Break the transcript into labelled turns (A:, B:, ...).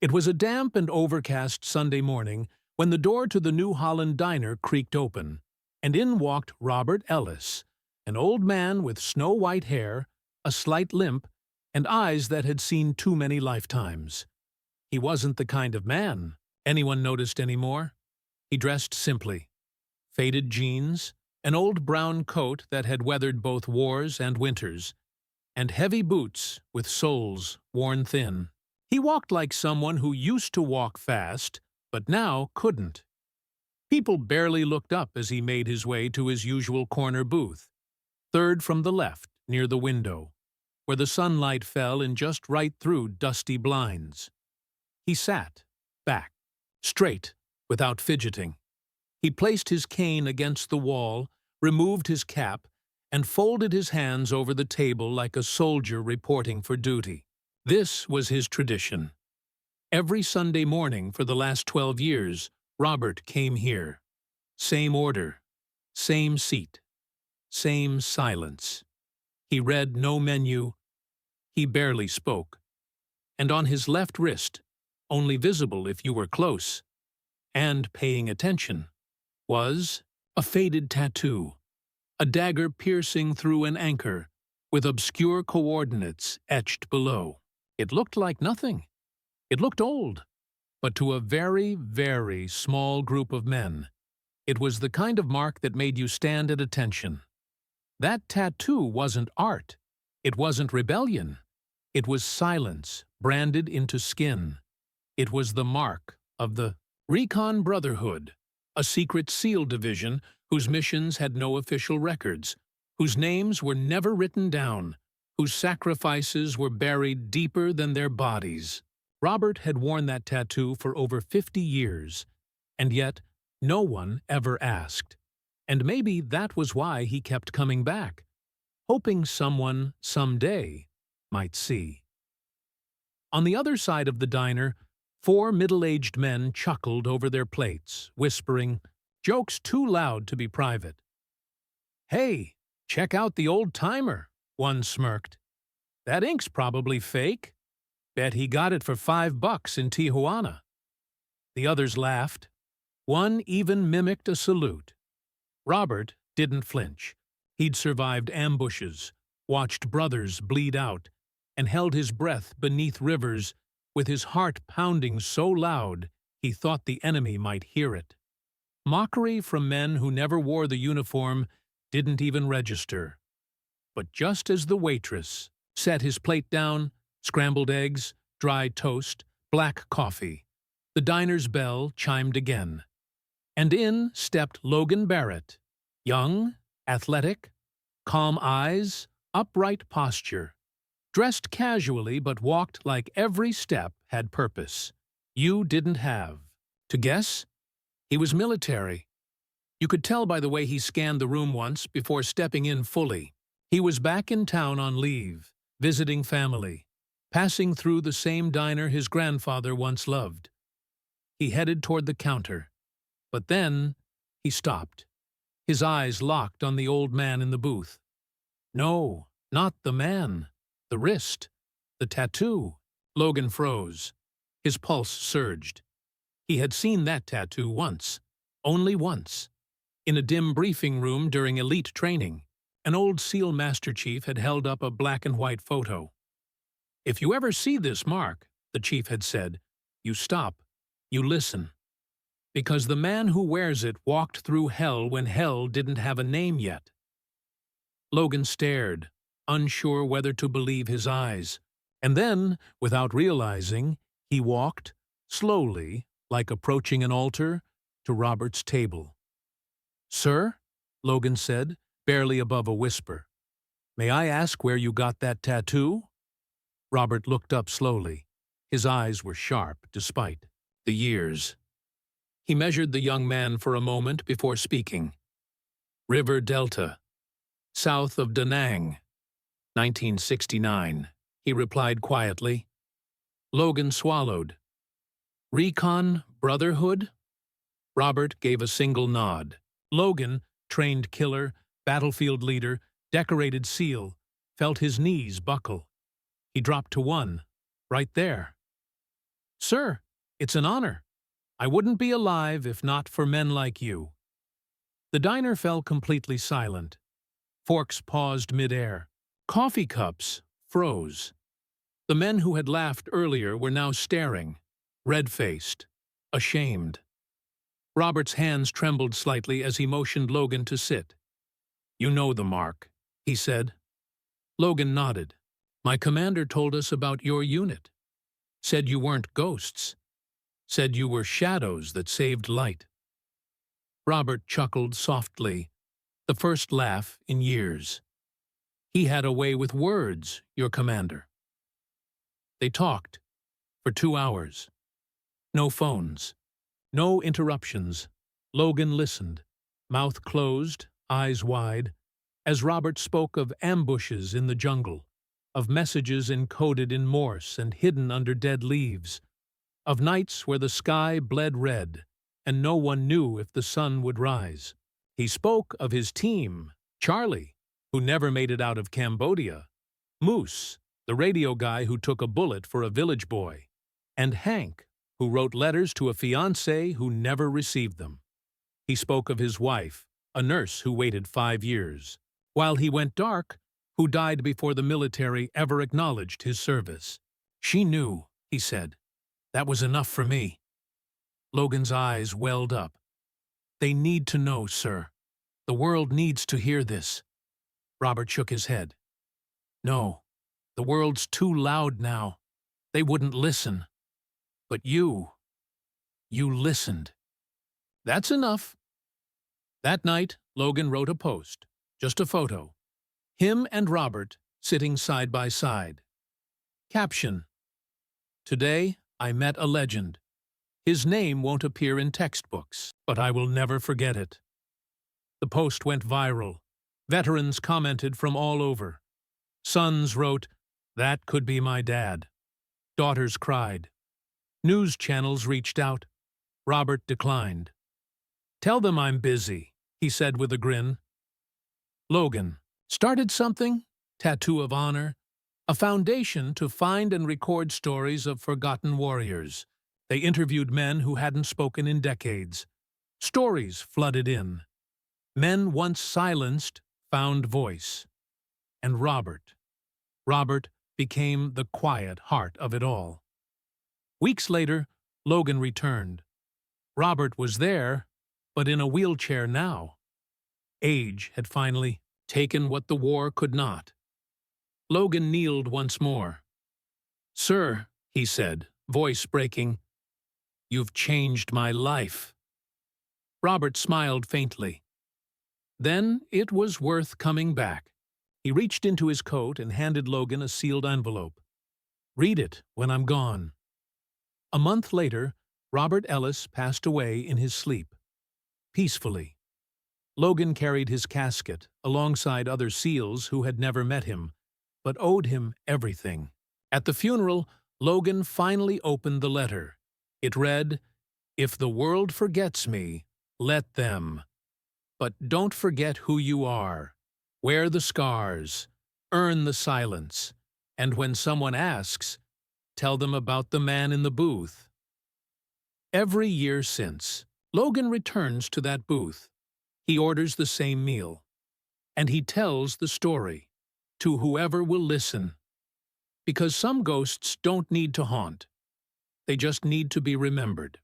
A: It was a damp and overcast Sunday morning when the door to the New Holland diner creaked open, and in walked Robert Ellis, an old man with snow-white hair, a slight limp, and eyes that had seen too many lifetimes. He wasn't the kind of man anyone noticed anymore. He dressed simply. Faded jeans, an old brown coat that had weathered both wars and winters, and heavy boots with soles worn thin. He walked like someone who used to walk fast, but now couldn't. People barely looked up as he made his way to his usual corner booth, third from the left, near the window, where the sunlight fell in just right through dusty blinds. He sat, back, straight, without fidgeting. He placed his cane against the wall, removed his cap, and folded his hands over the table like a soldier reporting for duty. This was his tradition. Every Sunday morning for the last 12 years, Robert came here. Same order, same seat, same silence. He read no menu. He barely spoke. And on his left wrist, only visible if you were close, and paying attention, was a faded tattoo, a dagger piercing through an anchor, with obscure coordinates etched below. It looked like nothing. It looked old, but to a very, very small group of men, it was the kind of mark that made you stand at attention. That tattoo wasn't art. It wasn't rebellion. It was silence branded into skin. It was the mark of the Recon Brotherhood, a secret SEAL division whose missions had no official records, whose names were never written down, whose sacrifices were buried deeper than their bodies. Robert had worn that tattoo for over 50 years, and yet no one ever asked. And maybe that was why he kept coming back, hoping someone, someday, might see. On the other side of the diner, 4 middle-aged men chuckled over their plates, whispering, jokes too loud to be private. "Hey, check out the old-timer," one smirked. "That ink's probably fake. Bet he got it for $5 in Tijuana." The others laughed. One even mimicked a salute. Robert didn't flinch. He'd survived ambushes, watched brothers bleed out, and held his breath beneath rivers with his heart pounding so loud he thought the enemy might hear it. Mockery from men who never wore the uniform didn't even register. But just as the waitress set his plate down, scrambled eggs, dry toast, black coffee, the diner's bell chimed again. And in stepped Logan Barrett, young, athletic, calm eyes, upright posture, dressed casually but walked like every step had purpose. You didn't have to guess? He was military. You could tell by the way he scanned the room once before stepping in fully. He was back in town on leave, visiting family, passing through the same diner his grandfather once loved. He headed toward the counter, but then he stopped, his eyes locked on the old man in the booth. No, not the man. The wrist, the tattoo. Logan froze. His pulse surged. He had seen that tattoo once, only once. In a dim briefing room during elite training, an old SEAL Master Chief had held up a black and white photo. "If you ever see this mark," the chief had said, "you stop, you listen. Because the man who wears it walked through hell when hell didn't have a name yet." Logan stared, unsure whether to believe his eyes. And then, without realizing, he walked, slowly, like approaching an altar, to Robert's table. "Sir," Logan said, barely above a whisper, "may I ask where you got that tattoo?" Robert looked up slowly. His eyes were sharp, despite the years. He measured the young man for a moment before speaking. "River Delta, south of Da Nang, 1969, he replied quietly. Logan swallowed. "Recon Brotherhood?" Robert gave a single nod. Logan, trained killer, battlefield leader, decorated SEAL, felt his knees buckle. He dropped to one, right there. "Sir, it's an honor. I wouldn't be alive if not for men like you." The diner fell completely silent. Forks paused midair. Coffee cups froze. The men who had laughed earlier were now staring, red-faced, ashamed. Robert's hands trembled slightly as he motioned Logan to sit. "You know the mark," he said. Logan nodded. "My commander told us about your unit. Said you weren't ghosts. Said you were shadows that saved light." Robert chuckled softly, the first laugh in years. "He had a way with words, your commander." They talked for 2 hours. No phones. No interruptions. Logan listened, mouth closed, eyes wide, as Robert spoke of ambushes in the jungle, of messages encoded in Morse and hidden under dead leaves, of nights where the sky bled red and no one knew if the sun would rise. He spoke of his team, Charlie, who never made it out of Cambodia, Moose, the radio guy who took a bullet for a village boy, and Hank, who wrote letters to a fiancée who never received them. He spoke of his wife, a nurse who waited 5 years, while he went dark, who died before the military ever acknowledged his service. "She knew," he said. "That was enough for me." Logan's eyes welled up. "They need to know, sir. The world needs to hear this." Robert shook his head. "No, the world's too loud now. They wouldn't listen. But you listened." "That's enough." That night, Logan wrote a post, just a photo. Him and Robert sitting side by side. Caption: "Today, I met a legend. His name won't appear in textbooks, but I will never forget it." The post went viral. Veterans commented from all over. Sons wrote, "That could be my dad." Daughters cried. News channels reached out. Robert declined. "Tell them I'm busy," he said with a grin. Logan started something, Tattoo of Honor, a foundation to find and record stories of forgotten warriors. They interviewed men who hadn't spoken in decades. Stories flooded in. Men once silenced found voice. And Robert became the quiet heart of it all. Weeks later, Logan returned. Robert was there, but in a wheelchair now. Age had finally taken what the war could not. Logan kneeled once more. "Sir," he said, voice breaking, "you've changed my life." Robert smiled faintly. Then it was worth coming back. He reached into his coat and handed Logan a sealed envelope. "Read it when I'm gone." A month later, Robert Ellis passed away in his sleep. Peacefully. Logan carried his casket alongside other SEALs who had never met him, but owed him everything. At the funeral, Logan finally opened the letter. It read, "If the world forgets me, let them. But don't forget who you are. Wear the scars. Earn the silence. And when someone asks, tell them about the man in the booth." Every year since, Logan returns to that booth. He orders the same meal. And he tells the story to whoever will listen. Because some ghosts don't need to haunt. They just need to be remembered.